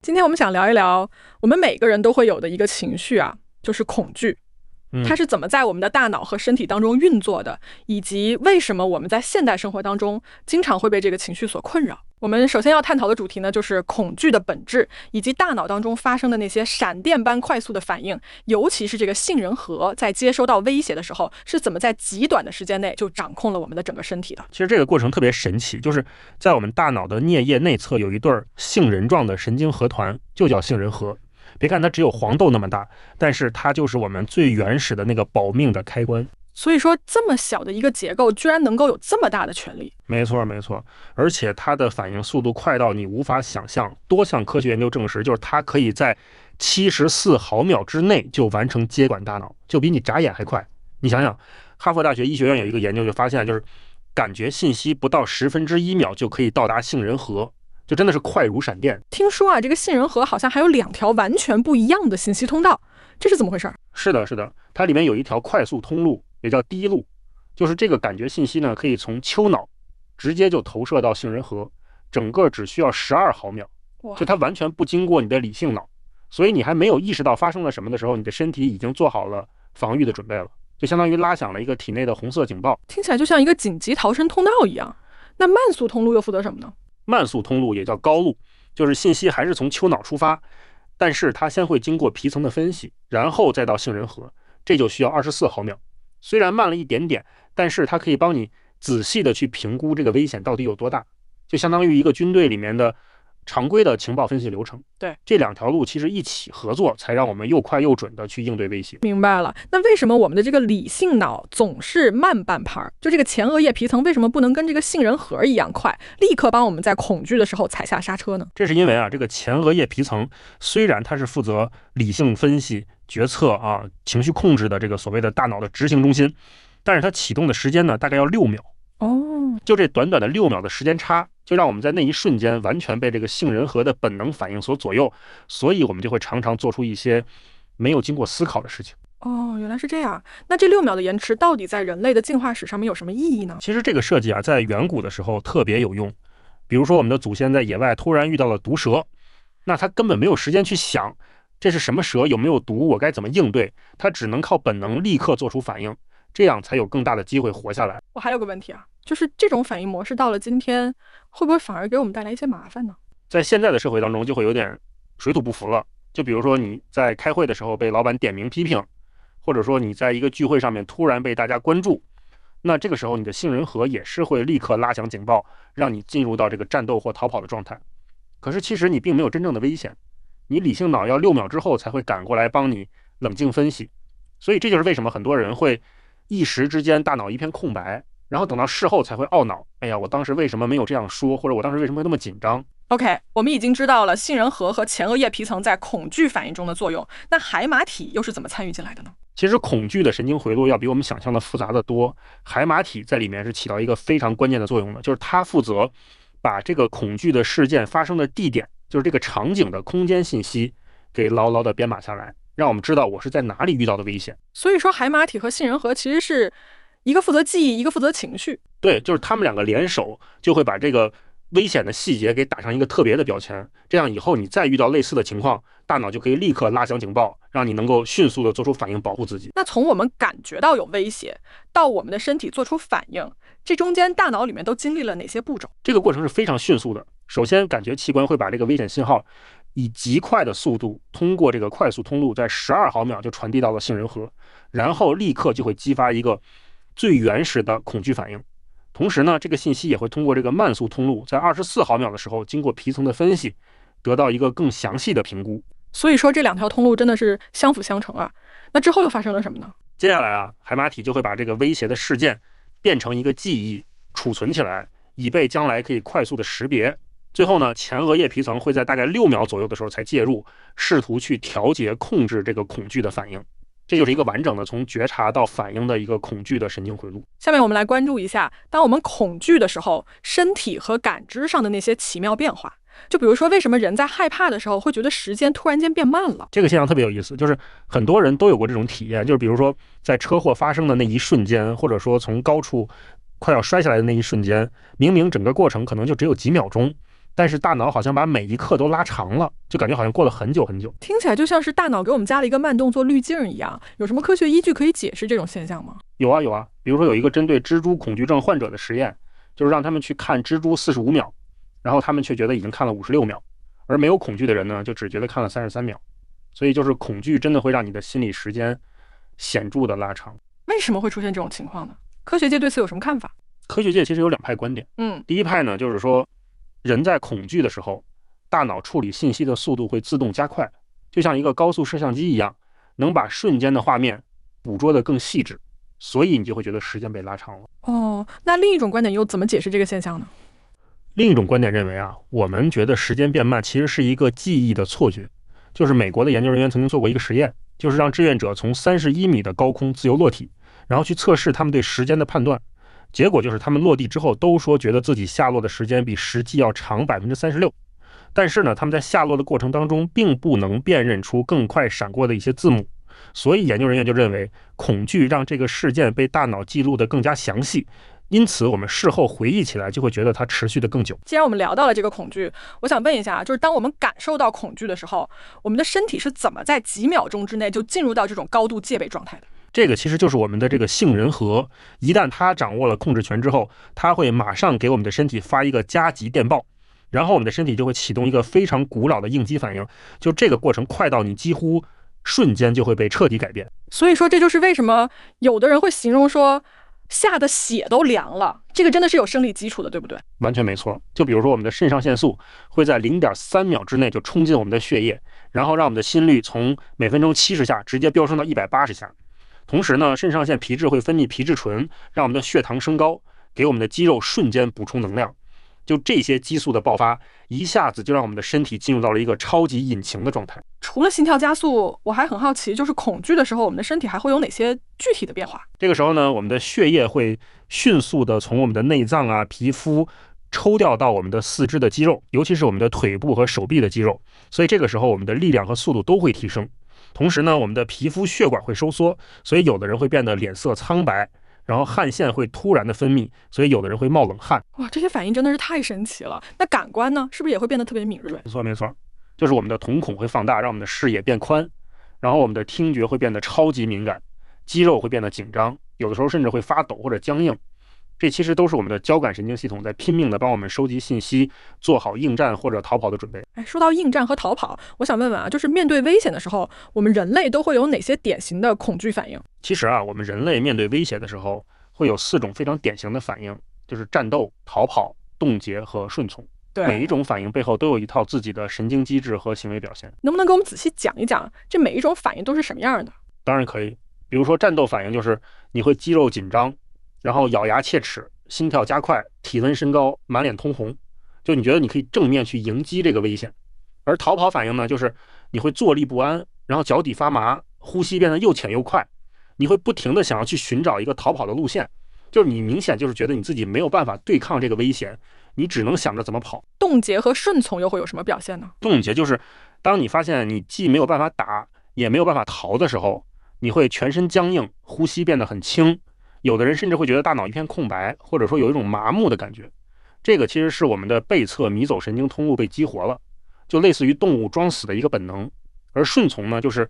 今天我们想聊一聊我们每个人都会有的一个情绪啊，就是恐惧。它是怎么在我们的大脑和身体当中运作的，以及为什么我们在现代生活当中经常会被这个情绪所困扰。我们首先要探讨的主题呢，就是恐惧的本质，以及大脑当中发生的那些闪电般快速的反应，尤其是这个杏仁核在接收到威胁的时候，是怎么在极短的时间内就掌控了我们的整个身体的。其实这个过程特别神奇，就是在我们大脑的颞叶内侧有一对杏仁状的神经核团，就叫杏仁核。别看它只有黄豆那么大，但是它就是我们最原始的那个保命的开关。所以说这么小的一个结构居然能够有这么大的权力。没错没错，而且它的反应速度快到你无法想象。多项科学研究证实，就是它可以在74毫秒之内就完成接管大脑，就比你眨眼还快。你想想，哈佛大学医学院有一个研究就发现，就是感觉信息不到1/10秒就可以到达杏仁核，就真的是快如闪电。听说啊，这个杏仁核好像还有2条完全不一样的信息通道，这是怎么回事？是的，它里面有一条快速通路，也叫第一路，就是这个感觉信息呢，可以从丘脑直接就投射到杏仁核，整个只需要12毫秒，就它完全不经过你的理性脑，所以你还没有意识到发生了什么的时候，你的身体已经做好了防御的准备了，就相当于拉响了一个体内的红色警报。听起来就像一个紧急逃生通道一样。那慢速通路又负责什么呢？慢速通路也叫高路，就是信息还是从丘脑出发，但是它先会经过皮层的分析，然后再到杏仁核，这就需要24毫秒。虽然慢了一点点，但是它可以帮你仔细的去评估这个危险到底有多大，就相当于一个军队里面的常规的情报分析流程。对，这2条路其实一起合作，才让我们又快又准的去应对威胁。明白了。那为什么我们的这个理性脑总是慢半拍？就这个前额叶皮层为什么不能跟这个杏仁核一样快，立刻帮我们在恐惧的时候踩下刹车呢？这是因为啊，这个前额叶皮层虽然它是负责理性分析、决策啊、情绪控制的这个所谓的大脑的执行中心，但是它启动的时间呢，大概要6秒。就这短短的6秒的时间差，就让我们在那一瞬间完全被这个杏仁核的本能反应所左右，所以我们就会常常做出一些没有经过思考的事情。原来是这样。那这6秒的延迟到底在人类的进化史上面有什么意义呢？其实这个设计啊，在远古的时候特别有用。比如说我们的祖先在野外突然遇到了毒蛇，那他根本没有时间去想这是什么蛇，有没有毒，我该怎么应对，他只能靠本能立刻做出反应，这样才有更大的机会活下来。我还有个问题啊，就是这种反应模式到了今天，会不会反而给我们带来一些麻烦呢？在现在的社会当中就会有点水土不服了。就比如说你在开会的时候被老板点名批评，或者说你在一个聚会上面突然被大家关注，那这个时候你的杏仁核也是会立刻拉响警报，让你进入到这个战斗或逃跑的状态。可是其实你并没有真正的危险，你理性脑要6秒之后才会赶过来帮你冷静分析。所以这就是为什么很多人会一时之间大脑一片空白，然后等到事后才会懊恼，哎呀，我当时为什么没有这样说，或者我当时为什么会那么紧张。OK， 我们已经知道了杏仁核和前额叶皮层在恐惧反应中的作用，那海马体又是怎么参与进来的呢？其实恐惧的神经回路要比我们想象的复杂的多，海马体在里面是起到一个非常关键的作用的，就是它负责把这个恐惧的事件发生的地点，就是这个场景的空间信息给牢牢的编码下来，让我们知道我是在哪里遇到的危险。所以说海马体和杏仁核其实是一个负责记忆，一个负责情绪。对，就是他们2个联手就会把这个危险的细节给打上一个特别的标签，这样以后你再遇到类似的情况，大脑就可以立刻拉响警报，让你能够迅速的做出反应保护自己。那从我们感觉到有威胁到我们的身体做出反应，这中间大脑里面都经历了哪些步骤？这个过程是非常迅速的。首先感觉器官会把这个危险信号以极快的速度通过这个快速通路，在12毫秒就传递到了杏仁核，然后立刻就会激发一个最原始的恐惧反应。同时呢，这个信息也会通过这个慢速通路，在24毫秒的时候经过皮层的分析，得到一个更详细的评估。所以说这2条通路真的是相辅相成啊。那之后又发生了什么呢？接下来啊，海马体就会把这个威胁的事件变成一个记忆，储存起来，以备将来可以快速的识别。最后呢，前额叶皮层会在大概6秒左右的时候才介入，试图去调节控制这个恐惧的反应。这就是一个完整的从觉察到反应的一个恐惧的神经回路。下面我们来关注一下，当我们恐惧的时候，身体和感知上的那些奇妙变化。就比如说，为什么人在害怕的时候会觉得时间突然间变慢了？这个现象特别有意思，就是很多人都有过这种体验，就是比如说在车祸发生的那一瞬间，或者说从高处快要摔下来的那一瞬间，明明整个过程可能就只有几秒钟，但是大脑好像把每一刻都拉长了，就感觉好像过了很久很久。听起来就像是大脑给我们加了一个慢动作滤镜一样。有什么科学依据可以解释这种现象吗？有啊，比如说有一个针对蜘蛛恐惧症患者的实验，就是让他们去看蜘蛛45秒，然后他们却觉得已经看了56秒，而没有恐惧的人呢，就只觉得看了33秒。所以就是恐惧真的会让你的心理时间显著的拉长。为什么会出现这种情况呢？科学界对此有什么看法？科学界其实有2派观点。第一派呢，就是说人在恐惧的时候，大脑处理信息的速度会自动加快，就像一个高速摄像机一样，能把瞬间的画面捕捉得更细致，所以你就会觉得时间被拉长了。那另一种观点又怎么解释这个现象呢？另一种观点认为啊，我们觉得时间变慢其实是一个记忆的错觉。就是美国的研究人员曾经做过一个实验，就是让志愿者从31米的高空自由落体，然后去测试他们对时间的判断。结果就是他们落地之后都说觉得自己下落的时间比实际要长 36%， 但是呢，他们在下落的过程当中并不能辨认出更快闪过的一些字母。所以研究人员就认为，恐惧让这个事件被大脑记录得更加详细，因此我们事后回忆起来就会觉得它持续的更久。既然我们聊到了这个恐惧，我想问一下，就是当我们感受到恐惧的时候，我们的身体是怎么在几秒钟之内就进入到这种高度戒备状态的？这个其实就是我们的这个杏仁核，一旦它掌握了控制权之后，它会马上给我们的身体发一个加急电报，然后我们的身体就会启动一个非常古老的应激反应，就这个过程快到你几乎瞬间就会被彻底改变。所以说这就是为什么有的人会形容说吓得血都凉了，这个真的是有生理基础的，对不对？完全没错。就比如说我们的肾上腺素会在 0.3 秒之内就冲进我们的血液，然后让我们的心率从每分钟70下直接飙升到180下。同时呢，肾上腺皮质会分泌皮质醇，让我们的血糖升高，给我们的肌肉瞬间补充能量。就这些激素的爆发，一下子就让我们的身体进入到了一个超级引擎的状态。除了心跳加速，我还很好奇，就是恐惧的时候，我们的身体还会有哪些具体的变化？这个时候呢，我们的血液会迅速的从我们的内脏啊、皮肤抽调到我们的四肢的肌肉，尤其是我们的腿部和手臂的肌肉。所以这个时候我们的力量和速度都会提升。同时呢，我们的皮肤血管会收缩，所以有的人会变得脸色苍白，然后汗腺会突然的分泌，所以有的人会冒冷汗。哇，这些反应真的是太神奇了。那感官呢，是不是也会变得特别敏锐？没错，就是我们的瞳孔会放大，让我们的视野变宽，然后我们的听觉会变得超级敏感，肌肉会变得紧张，有的时候甚至会发抖或者僵硬。这其实都是我们的交感神经系统在拼命的帮我们收集信息，做好应战或者逃跑的准备。说到应战和逃跑，我想问问啊，就是面对危险的时候，我们人类都会有哪些典型的恐惧反应？其实啊，我们人类面对威胁的时候，会有4种非常典型的反应，就是战斗、逃跑、冻结和顺从。对，每一种反应背后都有一套自己的神经机制和行为表现。能不能给我们仔细讲一讲，这每一种反应都是什么样的？当然可以。比如说战斗反应，就是你会肌肉紧张，然后咬牙切齿，心跳加快，体温升高，满脸通红，就你觉得你可以正面去迎击这个危险。而逃跑反应呢，就是你会坐立不安，然后脚底发麻，呼吸变得又浅又快，你会不停的想要去寻找一个逃跑的路线，就是你明显就是觉得你自己没有办法对抗这个危险，你只能想着怎么跑。冻结和顺从又会有什么表现呢？冻结就是当你发现你既没有办法打，也没有办法逃的时候，你会全身僵硬，呼吸变得很轻，有的人甚至会觉得大脑一片空白，或者说有一种麻木的感觉。这个其实是我们的背侧迷走神经通路被激活了，就类似于动物装死的一个本能。而顺从呢，就是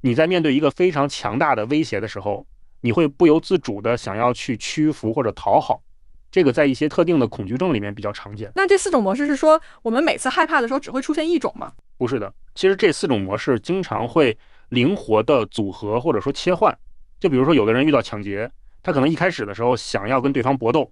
你在面对一个非常强大的威胁的时候，你会不由自主的想要去屈服或者讨好。这个在一些特定的恐惧症里面比较常见。那这4种模式是说我们每次害怕的时候只会出现一种吗？不是的，其实这4种模式经常会灵活的组合或者说切换。就比如说有的人遇到抢劫，他可能一开始的时候想要跟对方搏斗，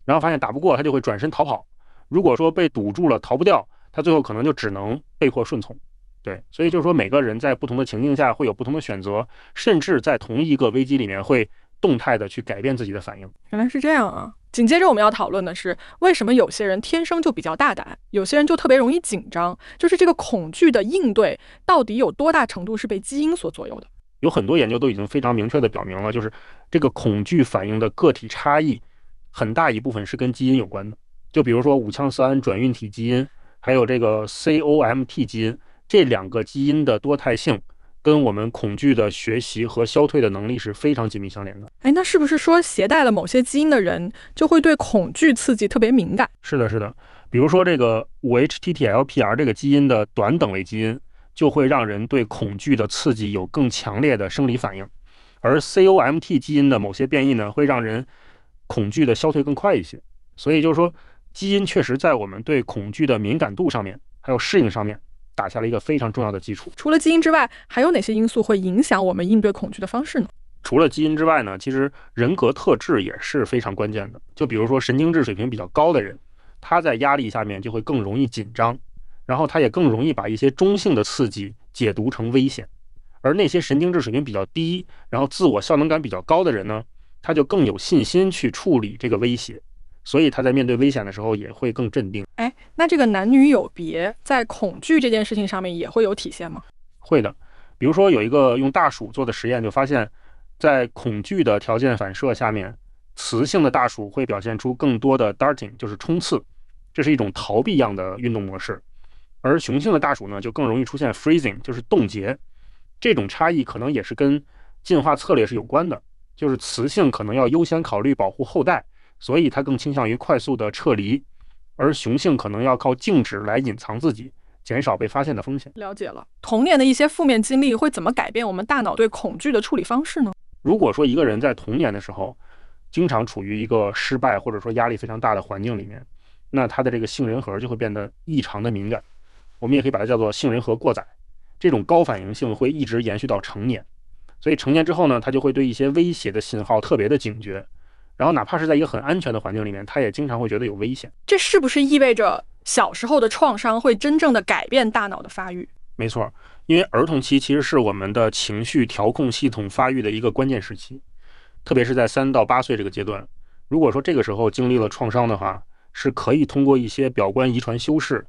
然后发现打不过，他就会转身逃跑。如果说被堵住了逃不掉，他最后可能就只能被迫顺从。对，所以就是说每个人在不同的情境下会有不同的选择，甚至在同一个危机里面会动态的去改变自己的反应。原来是这样啊。紧接着我们要讨论的是，为什么有些人天生就比较大胆，有些人就特别容易紧张，就是这个恐惧的应对到底有多大程度是被基因所左右的？有很多研究都已经非常明确的表明了，就是这个恐惧反应的个体差异很大一部分是跟基因有关的。就比如说五羟色胺转运体基因，还有这个 COMT 基因，这2个基因的多态性跟我们恐惧的学习和消退的能力是非常紧密相连的。那是不是说携带了某些基因的人就会对恐惧刺激特别敏感？是的，比如说这个5-HTTLPR 这个基因的短等位基因，就会让人对恐惧的刺激有更强烈的生理反应，而 COMT 基因的某些变异呢，会让人恐惧的消退更快一些。所以就是说，基因确实在我们对恐惧的敏感度上面，还有适应上面，打下了一个非常重要的基础。除了基因之外，还有哪些因素会影响我们应对恐惧的方式呢？除了基因之外呢，其实人格特质也是非常关键的。就比如说神经质水平比较高的人，他在压力下面就会更容易紧张，然后他也更容易把一些中性的刺激解读成危险。而那些神经质水平比较低，然后自我效能感比较高的人呢，他就更有信心去处理这个威胁，所以他在面对危险的时候也会更镇定。那这个男女有别在恐惧这件事情上面也会有体现吗？会的。比如说有一个用大鼠做的实验，就发现在恐惧的条件反射下面，雌性的大鼠会表现出更多的 darting， 就是冲刺，这是一种逃避样的运动模式。而雄性的大鼠呢，就更容易出现 freezing， 就是冻结。这种差异可能也是跟进化策略是有关的，就是雌性可能要优先考虑保护后代，所以它更倾向于快速的撤离，而雄性可能要靠静止来隐藏自己，减少被发现的风险。了解了。童年的一些负面经历会怎么改变我们大脑对恐惧的处理方式呢？如果说一个人在童年的时候经常处于一个失败或者说压力非常大的环境里面，那他的这个杏仁核就会变得异常的敏感，我们也可以把它叫做杏仁核过载。这种高反应性会一直延续到成年，所以成年之后呢，他就会对一些威胁的信号特别的警觉，然后哪怕是在一个很安全的环境里面，他也经常会觉得有危险。这是不是意味着小时候的创伤会真正的改变大脑的发育？没错，因为儿童期其实是我们的情绪调控系统发育的一个关键时期，特别是在3到8岁这个阶段。如果说这个时候经历了创伤的话，是可以通过一些表观遗传修饰，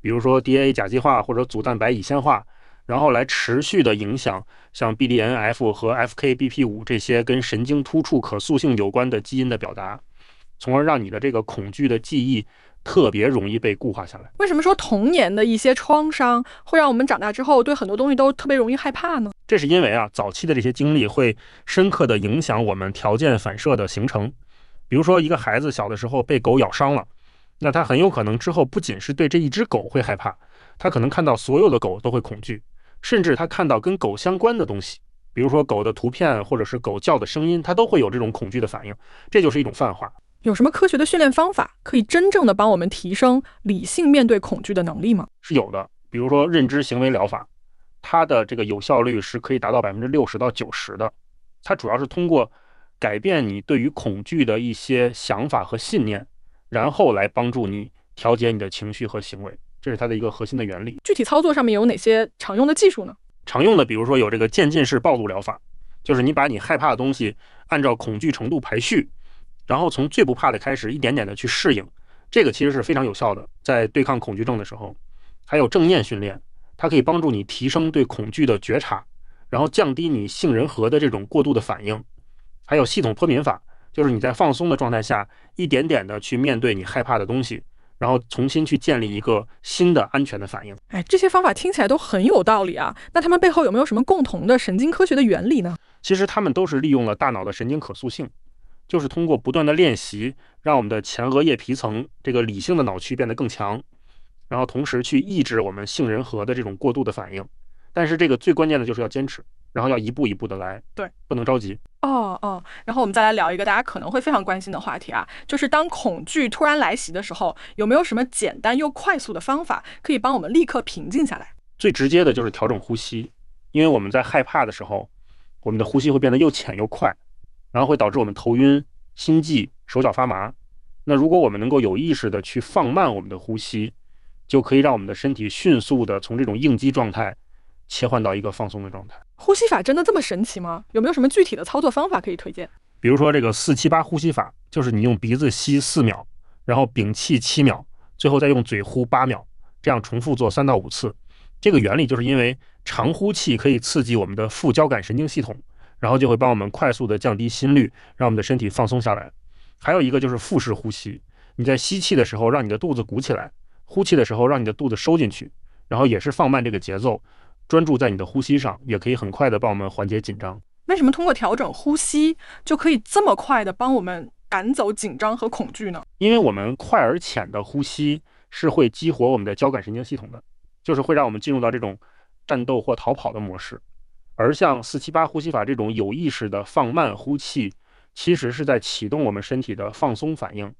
比如说 DNA 甲基化或者组蛋白乙酰化，然后来持续的影响像 BDNF 和 FKBP5 这些跟神经突触可塑性有关的基因的表达，从而让你的这个恐惧的记忆特别容易被固化下来。为什么说童年的一些创伤会让我们长大之后对很多东西都特别容易害怕呢？这是因为早期的这些经历会深刻的影响我们条件反射的形成。比如说一个孩子小的时候被狗咬伤了，那他很有可能之后不仅是对这一只狗会害怕，他可能看到所有的狗都会恐惧，甚至他看到跟狗相关的东西，比如说狗的图片或者是狗叫的声音，他都会有这种恐惧的反应，这就是一种泛化。有什么科学的训练方法可以真正的帮我们提升理性面对恐惧的能力吗？是有的，比如说认知行为疗法，它的这个有效率是可以达到60%到90%的。它主要是通过改变你对于恐惧的一些想法和信念，然后来帮助你调节你的情绪和行为，这是它的一个核心的原理。具体操作上面有哪些常用的技术呢？常用的比如说有这个渐进式暴露疗法，就是你把你害怕的东西按照恐惧程度排序，然后从最不怕的开始一点点的去适应，这个其实是非常有效的，在对抗恐惧症的时候。还有正念训练，它可以帮助你提升对恐惧的觉察，然后降低你杏仁核的这种过度的反应。还有系统脱敏法，就是你在放松的状态下一点点的去面对你害怕的东西，然后重新去建立一个新的安全的反应。这些方法听起来都很有道理啊，那他们背后有没有什么共同的神经科学的原理呢？其实他们都是利用了大脑的神经可塑性，就是通过不断的练习，让我们的前额叶皮层这个理性的脑区变得更强，然后同时去抑制我们杏仁核的这种过度的反应。但是这个最关键的就是要坚持，然后要一步一步的来，对，不能着急。然后我们再来聊一个大家可能会非常关心的话题啊，就是当恐惧突然来袭的时候，有没有什么简单又快速的方法可以帮我们立刻平静下来？最直接的就是调整呼吸，因为我们在害怕的时候，我们的呼吸会变得又浅又快，然后会导致我们头晕、心悸、手脚发麻。那如果我们能够有意识的去放慢我们的呼吸，就可以让我们的身体迅速的从这种应激状态切换到一个放松的状态。呼吸法真的这么神奇吗？有没有什么具体的操作方法可以推荐？比如说这个4-7-8呼吸法，就是你用鼻子吸4秒，然后屏气7秒，最后再用嘴呼8秒，这样重复做3到5次。这个原理就是因为长呼气可以刺激我们的副交感神经系统，然后就会帮我们快速的降低心率，让我们的身体放松下来。还有一个就是腹式呼吸，你在吸气的时候让你的肚子鼓起来，呼气的时候让你的肚子收进去，然后也是放慢这个节奏，专注在你的呼吸上，也可以很快的帮我们缓解紧张。为什么通过调整呼吸就可以这么快的帮我们赶走紧张和恐惧呢？因为我们快而浅的呼吸是会激活我们的交感神经系统的，就是会让我们进入到这种战斗或逃跑的模式。而像478呼吸法这种有意识的放慢呼气，其实是在启动我们身体的放松反应，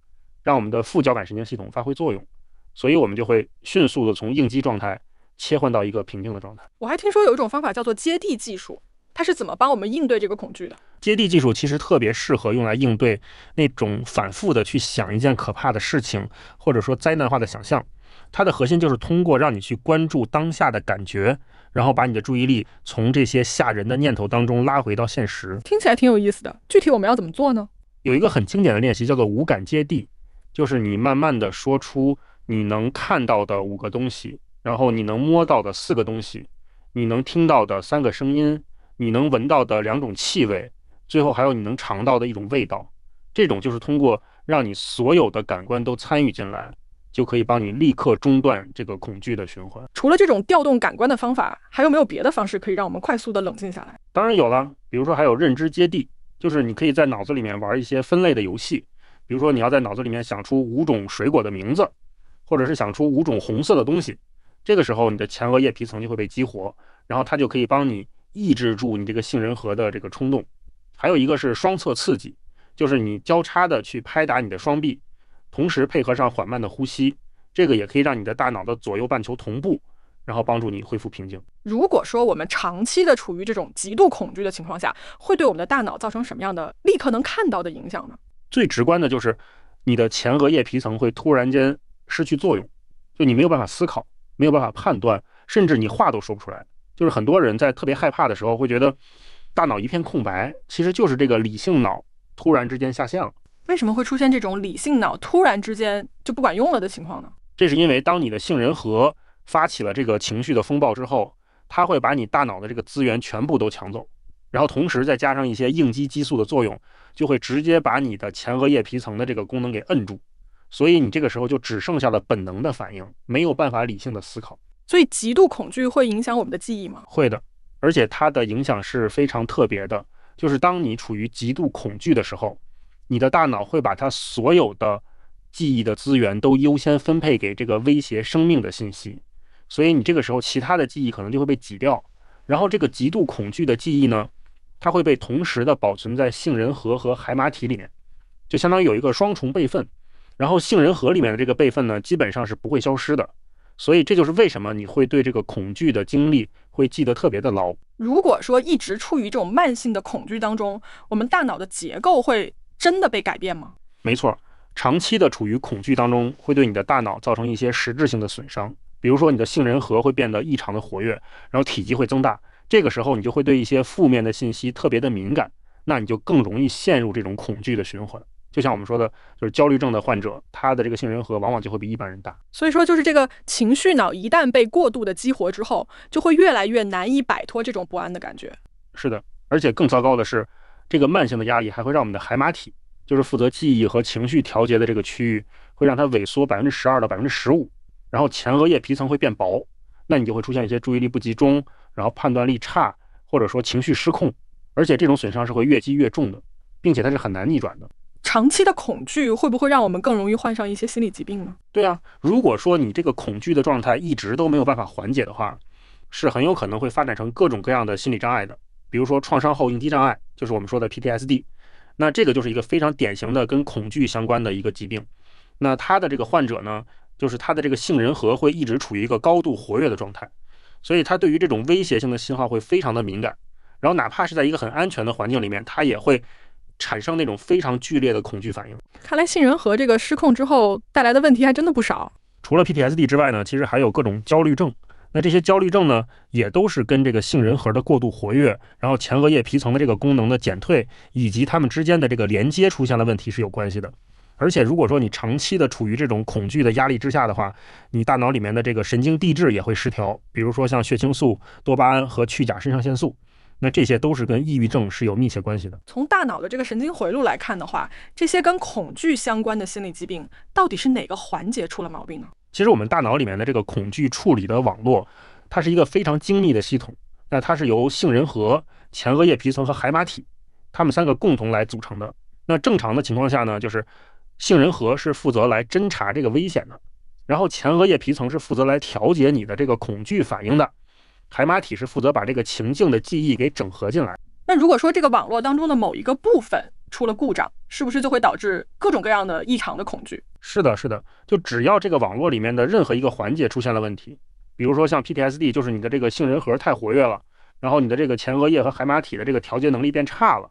让我们的副交感神经系统发挥作用，所以我们就会迅速的从应激状态切换到一个平静的状态。我还听说有一种方法叫做接地技术，它是怎么帮我们应对这个恐惧的？接地技术其实特别适合用来应对那种反复的去想一件可怕的事情，或者说灾难化的想象。它的核心就是通过让你去关注当下的感觉，然后把你的注意力从这些吓人的念头当中拉回到现实。听起来挺有意思的，具体我们要怎么做呢？有一个很经典的练习叫做五感接地，就是你慢慢的说出你能看到的5个东西，然后你能摸到的4个东西，你能听到的3个声音，你能闻到的2种气味，最后还有你能尝到的1种味道。这种就是通过让你所有的感官都参与进来，就可以帮你立刻中断这个恐惧的循环。除了这种调动感官的方法，还有没有别的方式可以让我们快速的冷静下来？当然有了，比如说还有认知接地，就是你可以在脑子里面玩一些分类的游戏，比如说你要在脑子里面想出5种水果的名字，或者是想出5种红色的东西。这个时候你的前额叶皮层就会被激活，然后它就可以帮你抑制住你这个杏仁核的这个冲动。还有一个是双侧刺激，就是你交叉的去拍打你的双臂，同时配合上缓慢的呼吸，这个也可以让你的大脑的左右半球同步，然后帮助你恢复平静。如果说我们长期的处于这种极度恐惧的情况下，会对我们的大脑造成什么样的立刻能看到的影响呢？最直观的就是你的前额叶皮层会突然间失去作用，就你没有办法思考，没有办法判断，甚至你话都说不出来。就是很多人在特别害怕的时候会觉得大脑一片空白，其实就是这个理性脑突然之间下线了。为什么会出现这种理性脑突然之间就不管用了的情况呢？这是因为当你的杏仁核发起了这个情绪的风暴之后，它会把你大脑的这个资源全部都抢走，然后同时再加上一些应激激素的作用，就会直接把你的前额叶皮层的这个功能给摁住，所以你这个时候就只剩下了本能的反应，没有办法理性的思考。所以极度恐惧会影响我们的记忆吗？会的，而且它的影响是非常特别的，就是当你处于极度恐惧的时候，你的大脑会把它所有的记忆的资源都优先分配给这个威胁生命的信息，所以你这个时候其他的记忆可能就会被挤掉，然后这个极度恐惧的记忆呢，它会被同时的保存在杏仁核和海马体里面，就相当于有一个双重备份，然后杏仁核里面的这个备份呢，基本上是不会消失的，所以这就是为什么你会对这个恐惧的经历会记得特别的牢。如果说一直处于这种慢性的恐惧当中，我们大脑的结构会真的被改变吗？没错，长期的处于恐惧当中会对你的大脑造成一些实质性的损伤，比如说你的杏仁核会变得异常的活跃，然后体积会增大，这个时候你就会对一些负面的信息特别的敏感，那你就更容易陷入这种恐惧的循环。就像我们说的，就是焦虑症的患者，他的这个杏仁核往往就会比一般人大。所以说，就是这个情绪脑一旦被过度的激活之后，就会越来越难以摆脱这种不安的感觉。是的，而且更糟糕的是，这个慢性的压力还会让我们的海马体，就是负责记忆和情绪调节的这个区域，会让它萎缩12%到15%，然后前额叶皮层会变薄，那你就会出现一些注意力不集中，然后判断力差，或者说情绪失控，而且这种损伤是会越积越重的，并且它是很难逆转的。长期的恐惧会不会让我们更容易患上一些心理疾病呢？对啊，如果说你这个恐惧的状态一直都没有办法缓解的话，是很有可能会发展成各种各样的心理障碍的，比如说创伤后应激障碍，就是我们说的 PTSD。那这个就是一个非常典型的跟恐惧相关的一个疾病。那他的这个患者呢，就是他的这个杏仁核会一直处于一个高度活跃的状态，所以他对于这种威胁性的信号会非常的敏感，然后哪怕是在一个很安全的环境里面，他也会产生那种非常剧烈的恐惧反应。看来杏仁核这个失控之后带来的问题还真的不少。除了 PTSD 之外呢，其实还有各种焦虑症。那这些焦虑症呢，也都是跟这个杏仁核的过度活跃，然后前额叶皮层的这个功能的减退，以及它们之间的这个连接出现了问题是有关系的。而且如果说你长期的处于这种恐惧的压力之下的话，你大脑里面的这个神经递质也会失调，比如说像血清素、多巴胺和去甲肾上腺素。那这些都是跟抑郁症是有密切关系的。从大脑的这个神经回路来看的话，这些跟恐惧相关的心理疾病到底是哪个环节出了毛病呢？其实我们大脑里面的这个恐惧处理的网络，它是一个非常精密的系统。那它是由杏仁核、前额叶皮层和海马体，它们3个共同来组成的。那正常的情况下呢，就是杏仁核是负责来侦查这个危险的，然后前额叶皮层是负责来调节你的这个恐惧反应的，海马体是负责把这个情境的记忆给整合进来。那如果说这个网络当中的某一个部分出了故障，是不是就会导致各种各样的异常的恐惧？是的，是的，就只要这个网络里面的任何一个环节出现了问题，比如说像 PTSD， 就是你的这个杏仁核太活跃了，然后你的这个前额叶和海马体的这个调节能力变差了，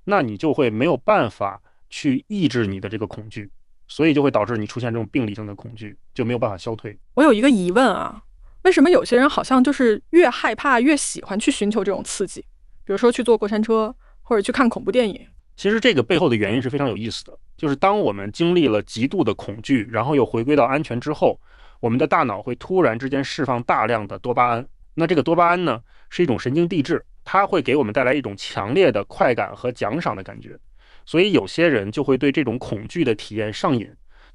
那你就会没有办法去抑制你的这个恐惧，所以就会导致你出现这种病理性的恐惧，就没有办法消退。我有一个疑问啊，为什么有些人好像就是越害怕越喜欢去寻求这种刺激，比如说去坐过山车或者去看恐怖电影？其实这个背后的原因是非常有意思的，就是当我们经历了极度的恐惧，然后又回归到安全之后，我们的大脑会突然之间释放大量的多巴胺。那这个多巴胺呢，是一种神经递质，它会给我们带来一种强烈的快感和奖赏的感觉。所以有些人就会对这种恐惧的体验上瘾，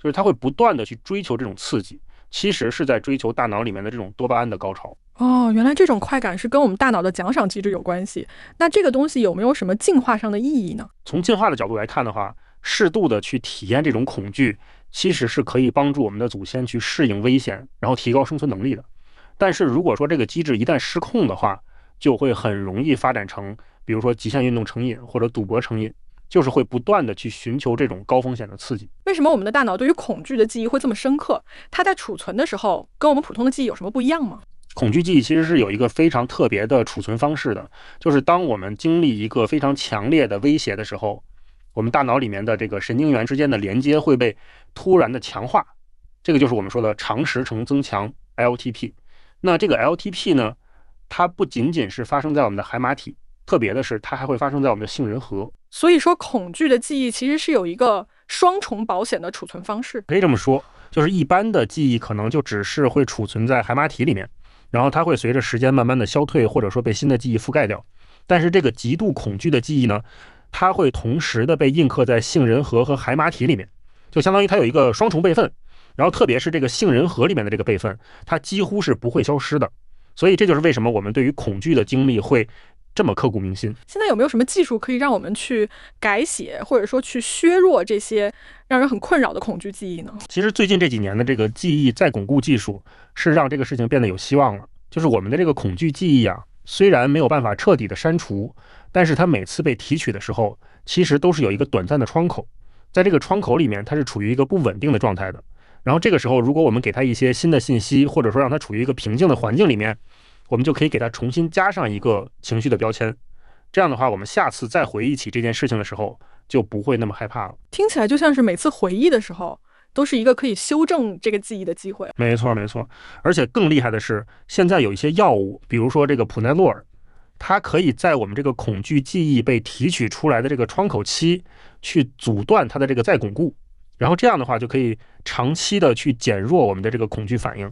就是他会不断的去追求这种刺激，其实是在追求大脑里面的这种多巴胺的高潮。哦，原来这种快感是跟我们大脑的奖赏机制有关系。那这个东西有没有什么进化上的意义呢？从进化的角度来看的话，适度的去体验这种恐惧，其实是可以帮助我们的祖先去适应危险，然后提高生存能力的。但是如果说这个机制一旦失控的话，就会很容易发展成，比如说极限运动成瘾或者赌博成瘾，就是会不断的去寻求这种高风险的刺激。为什么我们的大脑对于恐惧的记忆会这么深刻？它在储存的时候跟我们普通的记忆有什么不一样吗？恐惧记忆其实是有一个非常特别的储存方式的，就是当我们经历一个非常强烈的威胁的时候，我们大脑里面的这个神经元之间的连接会被突然的强化，这个就是我们说的长时程增强 LTP。 那这个 LTP 呢，它不仅仅是发生在我们的海马体，特别的是它还会发生在我们的杏仁核。所以说恐惧的记忆其实是有一个双重保险的储存方式。可以这么说，就是一般的记忆可能就只是会储存在海马体里面，然后它会随着时间慢慢的消退，或者说被新的记忆覆盖掉。但是这个极度恐惧的记忆呢，它会同时的被印刻在杏仁核和海马体里面，就相当于它有一个双重备份。然后特别是这个杏仁核里面的这个备份，它几乎是不会消失的。所以这就是为什么我们对于恐惧的经历会这么刻骨铭心。现在有没有什么技术可以让我们去改写，或者说去削弱这些让人很困扰的恐惧记忆呢？其实最近这几年的这个记忆再巩固技术是让这个事情变得有希望了。就是我们的这个恐惧记忆啊，虽然没有办法彻底的删除，但是它每次被提取的时候，其实都是有一个短暂的窗口，在这个窗口里面，它是处于一个不稳定的状态的。然后这个时候，如果我们给它一些新的信息，或者说让它处于一个平静的环境里面，我们就可以给它重新加上一个情绪的标签。这样的话，我们下次再回忆起这件事情的时候，就不会那么害怕了。听起来就像是每次回忆的时候，都是一个可以修正这个记忆的机会。没错，没错。而且更厉害的是，现在有一些药物，比如说这个普奈洛尔，它可以在我们这个恐惧记忆被提取出来的这个窗口期，去阻断它的这个再巩固。然后这样的话就可以长期的去减弱我们的这个恐惧反应。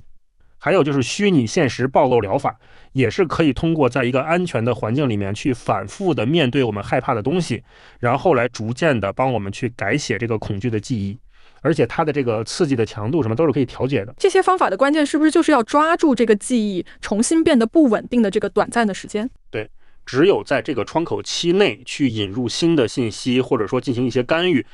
还有就是虚拟现实暴露疗法，也是可以通过在一个安全的环境里面去反复的面对我们害怕的东西，然后来逐渐的帮我们去改写这个恐惧的记忆。而且它的这个刺激的强度什么都是可以调节的。这些方法的关键是不是就是要抓住这个记忆重新变得不稳定的这个短暂的时间？对，只有在这个窗口期内去引入新的信息，或者说进行一些干预，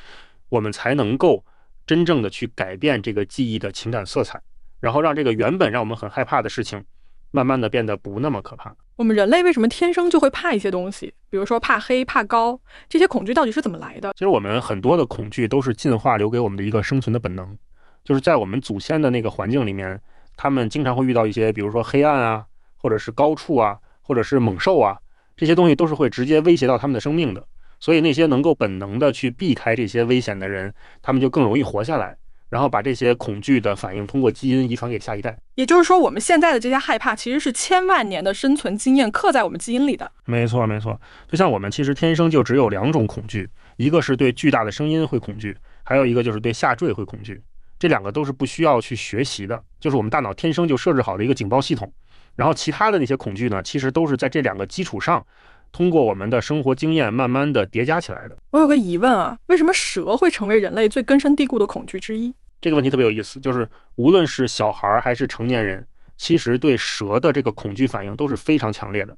我们才能够真正的去改变这个记忆的情感色彩，然后让这个原本让我们很害怕的事情慢慢的变得不那么可怕。我们人类为什么天生就会怕一些东西，比如说怕黑、怕高，这些恐惧到底是怎么来的？其实我们很多的恐惧都是进化留给我们的一个生存的本能，就是在我们祖先的那个环境里面，他们经常会遇到一些比如说黑暗啊，或者是高处啊，或者是猛兽啊，这些东西都是会直接威胁到他们的生命的。所以那些能够本能的去避开这些危险的人，他们就更容易活下来，然后把这些恐惧的反应通过基因遗传给下一代。也就是说，我们现在的这些害怕其实是千万年的生存经验刻在我们基因里的。没错，没错。就像我们其实天生就只有两种恐惧，一个是对巨大的声音会恐惧，还有一个就是对下坠会恐惧。这两个都是不需要去学习的，就是我们大脑天生就设置好的一个警报系统。然后其他的那些恐惧呢，其实都是在这两个基础上，通过我们的生活经验慢慢的叠加起来的。我有个疑问啊，为什么蛇会成为人类最根深蒂固的恐惧之一？这个问题特别有意思，就是无论是小孩还是成年人，其实对蛇的这个恐惧反应都是非常强烈的。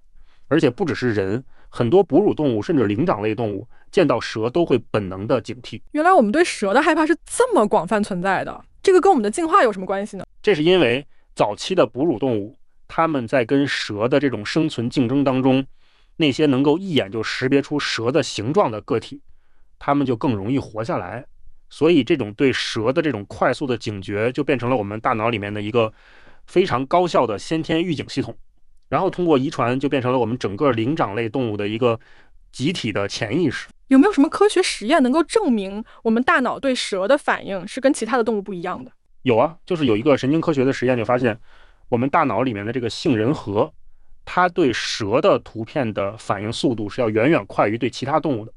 而且不只是人，很多哺乳动物甚至灵长类动物见到蛇都会本能的警惕。原来我们对蛇的害怕是这么广泛存在的，这个跟我们的进化有什么关系呢？这是因为早期的哺乳动物，它们在跟蛇的这种生存竞争当中，那些能够一眼就识别出蛇的形状的个体，它们就更容易活下来。所以这种对蛇的这种快速的警觉，就变成了我们大脑里面的一个非常高效的先天预警系统，然后通过遗传就变成了我们整个灵长类动物的一个集体的潜意识。有没有什么科学实验能够证明我们大脑对蛇的反应是跟其他的动物不一样的？有啊，就是有一个神经科学的实验就发现，我们大脑里面的这个杏仁核，它对蛇的图片的反应速度是要远远快于对其他动物的，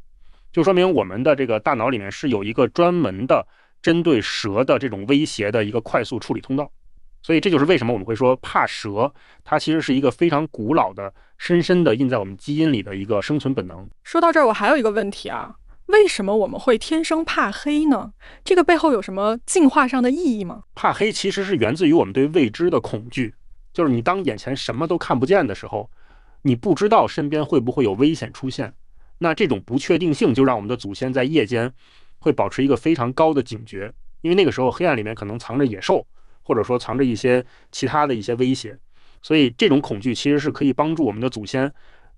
就说明我们的这个大脑里面是有一个专门的针对蛇的这种威胁的一个快速处理通道。所以这就是为什么我们会说怕蛇，它其实是一个非常古老的、深深的印在我们基因里的一个生存本能。说到这儿，我还有一个问题啊，为什么我们会天生怕黑呢？这个背后有什么进化上的意义吗？怕黑其实是源自于我们对未知的恐惧，就是你当眼前什么都看不见的时候，你不知道身边会不会有危险出现，那这种不确定性就让我们的祖先在夜间会保持一个非常高的警觉，因为那个时候黑暗里面可能藏着野兽，或者说藏着一些其他的一些威胁，所以这种恐惧其实是可以帮助我们的祖先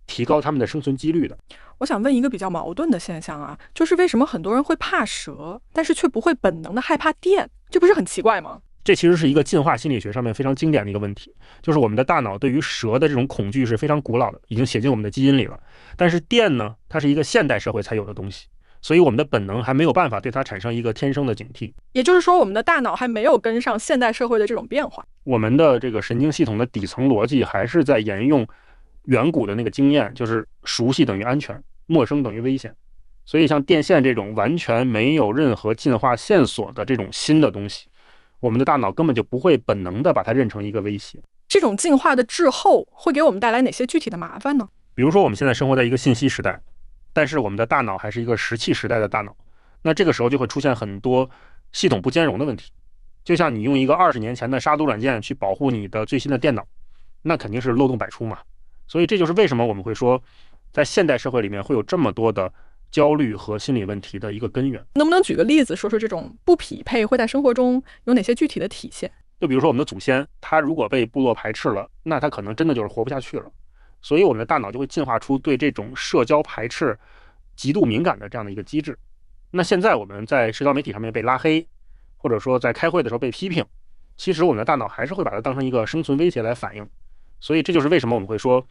提高他们的生存几率的。我想问一个比较矛盾的现象啊，就是为什么很多人会怕蛇，但是却不会本能的害怕电？这不是很奇怪吗？这其实是一个进化心理学上面非常经典的一个问题，就是我们的大脑对于蛇的这种恐惧是非常古老的，已经写进我们的基因里了。但是电呢，它是一个现代社会才有的东西，所以我们的本能还没有办法对它产生一个天生的警惕。也就是说，我们的大脑还没有跟上现代社会的这种变化。我们的这个神经系统的底层逻辑还是在沿用远古的那个经验，就是熟悉等于安全，陌生等于危险。所以像电线这种完全没有任何进化线索的这种新的东西，我们的大脑根本就不会本能的把它认成一个威胁。这种进化的滞后会给我们带来哪些具体的麻烦呢？比如说我们现在生活在一个信息时代，但是我们的大脑还是一个石器时代的大脑，那这个时候就会出现很多系统不兼容的问题。就像你用一个20年前的杀毒软件去保护你的最新的电脑，那肯定是漏洞百出嘛。所以这就是为什么我们会说在现代社会里面会有这么多的焦虑和心理问题的一个根源。能不能举个例子说说这种不匹配会在生活中有哪些具体的体现？就比如说我们的祖先，他如果被部落排斥了，那他可能真的就是活不下去了。所以我们的大脑就会进化出对这种社交排斥极度敏感的这样的一个机制。那现在我们在社交媒体上面被拉黑，或者说在开会的时候被批评，其实我们的大脑还是会把它当成一个生存威胁来反应。所以这就是为什么我们会说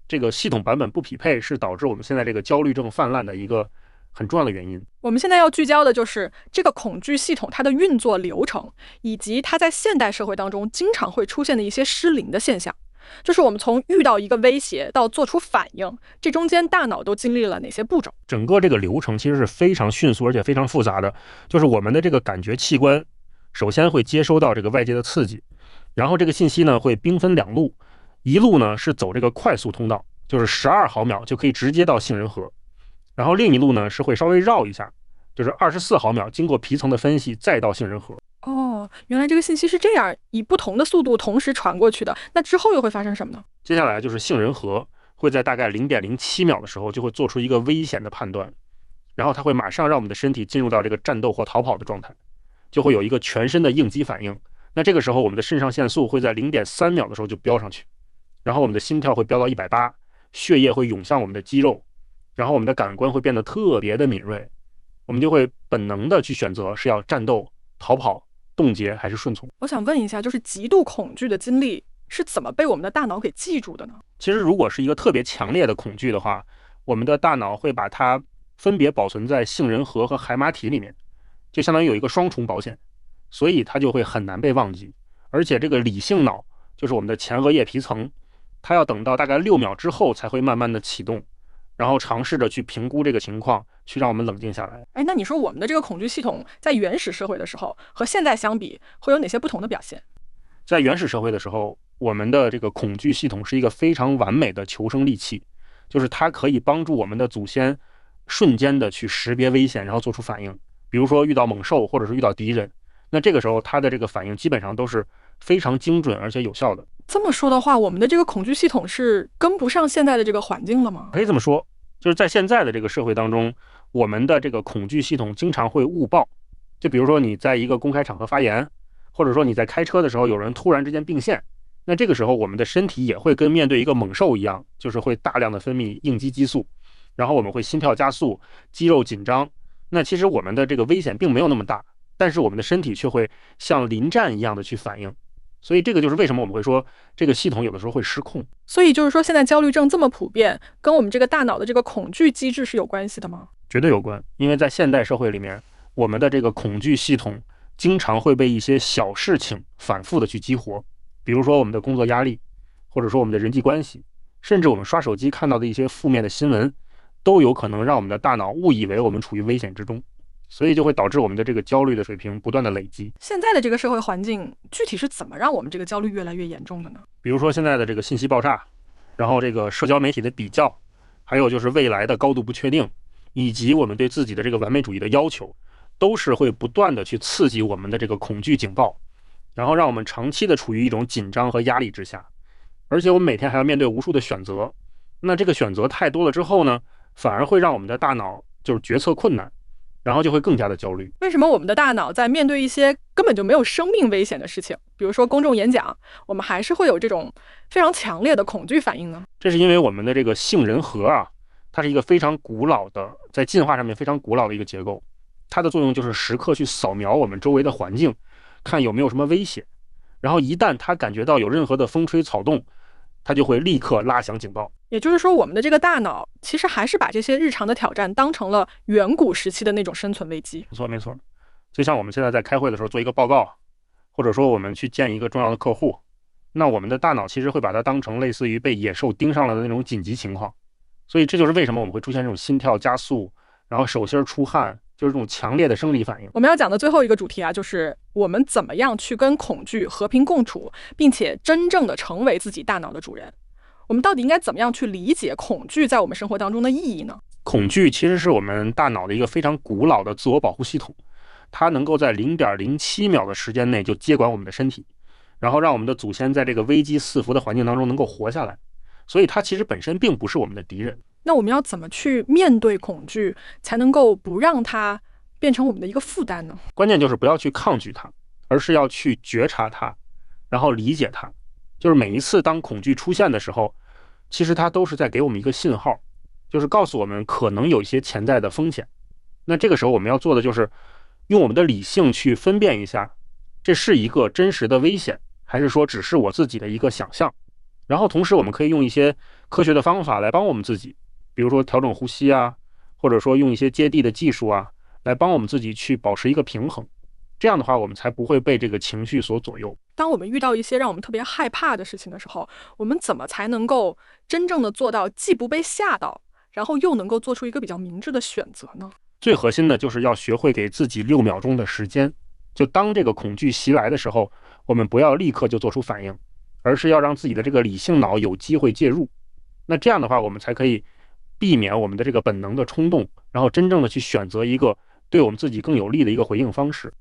这个系统版本不匹配是导致我们现在这个焦虑症泛滥的一个很重要的原因。我们现在要聚焦的就是这个恐惧系统它的运作流程，以及它在现代社会当中经常会出现的一些失灵的现象。就是我们从遇到一个威胁到做出反应，这中间大脑都经历了哪些步骤？整个这个流程其实是非常迅速而且非常复杂的。就是我们的这个感觉器官首先会接收到这个外界的刺激，然后这个信息呢会兵分2路，一路呢是走这个快速通道，就是12毫秒就可以直接到杏仁核，然后另一路呢是会稍微绕一下，就是24毫秒经过皮层的分析再到杏仁核。哦，原来这个信息是这样，以不同的速度同时传过去的。那之后又会发生什么呢？接下来就是杏仁核会在大概0.07秒的时候就会做出一个危险的判断，然后它会马上让我们的身体进入到这个战斗或逃跑的状态，就会有一个全身的应激反应。那这个时候我们的肾上腺素会在0.3秒的时候就飙上去，然后我们的心跳会飙到180，血液会涌向我们的肌肉，然后我们的感官会变得特别的敏锐，我们就会本能的去选择是要战斗、逃跑、冻结还是顺从。我想问一下，就是极度恐惧的经历是怎么被我们的大脑给记住的呢？其实如果是一个特别强烈的恐惧的话，我们的大脑会把它分别保存在杏仁核和海马体里面，就相当于有一个双重保险，所以它就会很难被忘记。而且这个理性脑就是我们的前额叶皮层，它要等到大概6秒之后才会慢慢的启动，然后尝试着去评估这个情况，去让我们冷静下来。那你说我们的这个恐惧系统在原始社会的时候和现在相比会有哪些不同的表现？在原始社会的时候，我们的这个恐惧系统是一个非常完美的求生利器，就是它可以帮助我们的祖先瞬间的去识别危险，然后做出反应。比如说遇到猛兽或者是遇到敌人，那这个时候它的这个反应基本上都是非常精准而且有效的。这么说的话，我们的这个恐惧系统是跟不上现在的这个环境了吗？可以这么说，就是在现在的这个社会当中，我们的这个恐惧系统经常会误报。就比如说你在一个公开场合发言，或者说你在开车的时候有人突然之间并线，那这个时候我们的身体也会跟面对一个猛兽一样，就是会大量的分泌应激激素，然后我们会心跳加速，肌肉紧张。那其实我们的这个危险并没有那么大，但是我们的身体却会像临战一样的去反应。所以这个就是为什么我们会说这个系统有的时候会失控。所以就是说现在焦虑症这么普遍，跟我们这个大脑的这个恐惧机制是有关系的吗？绝对有关，因为在现代社会里面，我们的这个恐惧系统经常会被一些小事情反复的去激活，比如说我们的工作压力，或者说我们的人际关系，甚至我们刷手机看到的一些负面的新闻，都有可能让我们的大脑误以为我们处于危险之中，所以就会导致我们的这个焦虑的水平不断的累积。现在的这个社会环境具体是怎么让我们这个焦虑越来越严重的呢？比如说现在的这个信息爆炸，然后这个社交媒体的比较，还有就是未来的高度不确定，以及我们对自己的这个完美主义的要求，都是会不断的去刺激我们的这个恐惧警报，然后让我们长期的处于一种紧张和压力之下。而且我们每天还要面对无数的选择，那这个选择太多了之后呢，反而会让我们的大脑就是决策困难，然后就会更加的焦虑。为什么我们的大脑在面对一些根本就没有生命危险的事情，比如说公众演讲，我们还是会有这种非常强烈的恐惧反应呢？这是因为我们的这个杏仁核啊，它是一个非常古老的，在进化上面非常古老的一个结构，它的作用就是时刻去扫描我们周围的环境，看有没有什么威胁，然后一旦它感觉到有任何的风吹草动，它就会立刻拉响警报。也就是说，我们的这个大脑其实还是把这些日常的挑战当成了远古时期的那种生存危机。没错没错，就像我们现在在开会的时候做一个报告，或者说我们去见一个重要的客户，那我们的大脑其实会把它当成类似于被野兽盯上了的那种紧急情况。所以这就是为什么我们会出现这种心跳加速，然后手心出汗，就是这种强烈的生理反应。我们要讲的最后一个主题啊，就是我们怎么样去跟恐惧和平共处，并且真正的成为自己大脑的主人。我们到底应该怎么样去理解恐惧在我们生活当中的意义呢？恐惧其实是我们大脑的一个非常古老的自我保护系统，它能够在 0.07 秒的时间内就接管我们的身体，然后让我们的祖先在这个危机四伏的环境当中能够活下来。所以它其实本身并不是我们的敌人。那我们要怎么去面对恐惧，才能够不让它变成我们的一个负担呢？关键就是不要去抗拒它，而是要去觉察它，然后理解它。就是每一次当恐惧出现的时候，其实它都是在给我们一个信号，就是告诉我们可能有一些潜在的风险。那这个时候我们要做的就是用我们的理性去分辨一下，这是一个真实的危险，还是说只是我自己的一个想象。然后同时我们可以用一些科学的方法来帮我们自己，比如说调整呼吸啊，或者说用一些接地的技术啊，来帮我们自己去保持一个平衡。这样的话我们才不会被这个情绪所左右。当我们遇到一些让我们特别害怕的事情的时候，我们怎么才能够真正的做到既不被吓到，然后又能够做出一个比较明智的选择呢？最核心的就是要学会给自己6秒钟的时间，就当这个恐惧袭来的时候，我们不要立刻就做出反应，而是要让自己的这个理性脑有机会介入。那这样的话我们才可以避免我们的这个本能的冲动，然后真正的去选择一个对我们自己更有利的一个回应方式。